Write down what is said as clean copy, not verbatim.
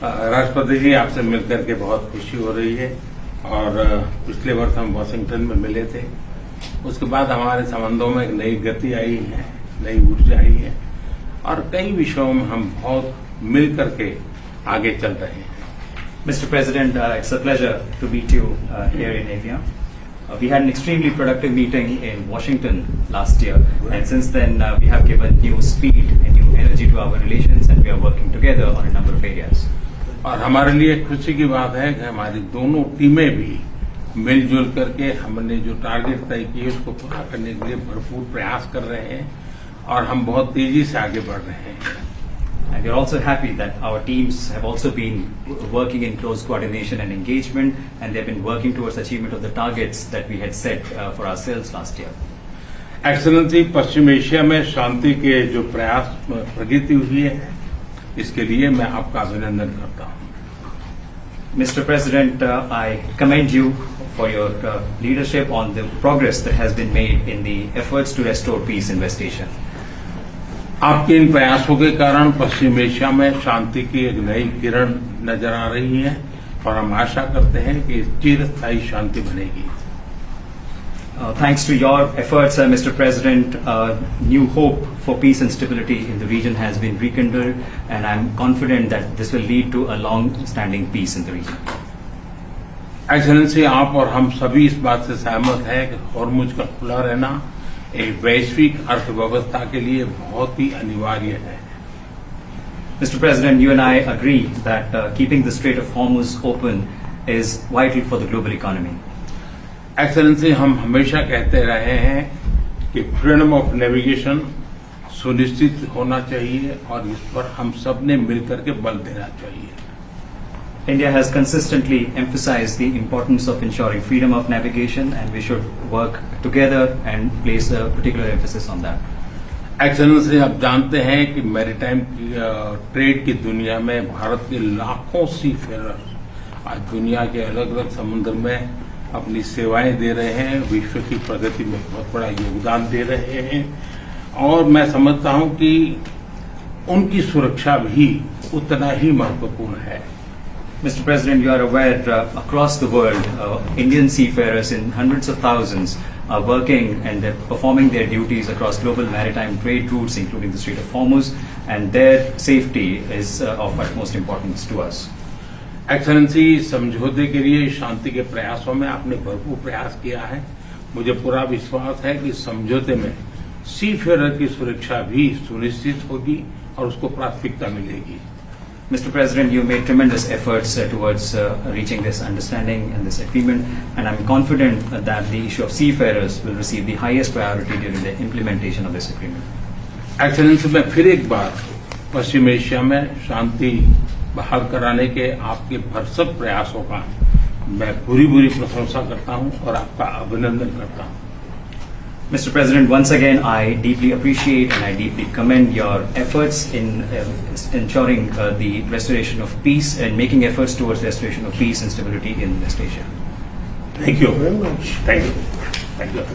राष्ट्रपति जी, आपसे मिलकर के बहुत खुशी हो रही है और पिछले वर्ष हम वाशिंगटन में मिले थे। उसके बाद हमारे संबंधों में एक नई गति आई है, नई ऊर्जा आई है और कई विषयों में हम बहुत मिल करके आगे चल रहे हैं। Mr. President, it's a pleasure to meet you here in Avia. We had an extremely productive meeting in Washington last year, and since then we have given new speed and new energy to our relations, and we are working together on a number of areas. और हमारे लिए खुशी की बात है कि हमारी दोनों टीमें भी मिलजुल करके हमने जो टारगेट तय किए उसको पूरा करने के लिए भरपूर प्रयास कर रहे हैं और हम बहुत तेजी से आगे बढ़ रहे हैं। And we are also happy that our teams have also been working in close coordination and engagement, and they have been working towards achievement of the targets that we had set for ourselves last year. Excellency, Paschim Asia में शांति के जो प्रयास प्रगति हुई है, इसके लिए मैं आपका अभिनंदन करता हूं। Mr. President, I commend you for your leadership on the progress that has been made in the efforts to restore peace in West Asia. आपके इन प्रयासों के कारण पश्चिम एशिया में शांति की एक नई किरण नजर आ रही है और हम आशा करते हैं कि चिरस्थायी शांति बनेगी। Thanks to your efforts, Mr. President, new hope for peace and stability in the region has been rekindled, and I'm confident that this will lead to a long-standing peace in the region. Excellency, आप और हम सभी इस बात से सहमत हैं कि हॉर्मुज का खुला रहना एक वैश्विक अर्थव्यवस्था के लिए बहुत ही अनिवार्य है। Mr. President, you and I agree that keeping the Strait of Hormuz open is vital for the global economy. Excellency, हम हमेशा कहते रहे हैं कि फ्रीडम ऑफ नेविगेशन सुनिश्चित होना चाहिए और इस पर हम सब ने मिलकर के बल देना चाहिए। India has consistently emphasized the importance of ensuring freedom of navigation, and we should work together and place a particular emphasis on that. Excellency, आप जानते हैं कि मैरीटाइम ट्रेड की दुनिया में भारत के लाखों सी फेरर आज दुनिया के अलग अलग समुद्र में अपनी सेवाएं दे रहे हैं, विश्व की प्रगति में बहुत बड़ा योगदान दे रहे हैं और मैं समझता हूं कि उनकी सुरक्षा भी उतना ही महत्वपूर्ण है। Mr. President, you are aware across the world, Indian seafarers in hundreds of thousands are working and they're performing their duties across global maritime trade routes, including the Strait of Hormuz, and their safety is of utmost importance to us. Excellency, समझौते के लिए शांति के प्रयासों में आपने भरपूर प्रयास किया है। मुझे पूरा विश्वास है कि समझौते में सीफेरर की सुरक्षा भी सुनिश्चित होगी और उसको प्राथमिकता मिलेगी। Mr. President, you made tremendous efforts towards reaching this understanding and this agreement, and I'm confident that the issue of seafarers will receive the highest priority during the implementation of this agreement. Excellency, मैं फिर एक बार पश्चिम Asia में शांति बहाल कराने के आपके भरसक प्रयासों का मैं पूरी प्रशंसा करता हूं और आपका अभिनंदन करता हूं। Mr. President, once again, I deeply appreciate and I deeply commend your efforts in ensuring the restoration of peace and making efforts towards restoration of peace and stability in West Asia. Thank you very much. Thank you. Thank you.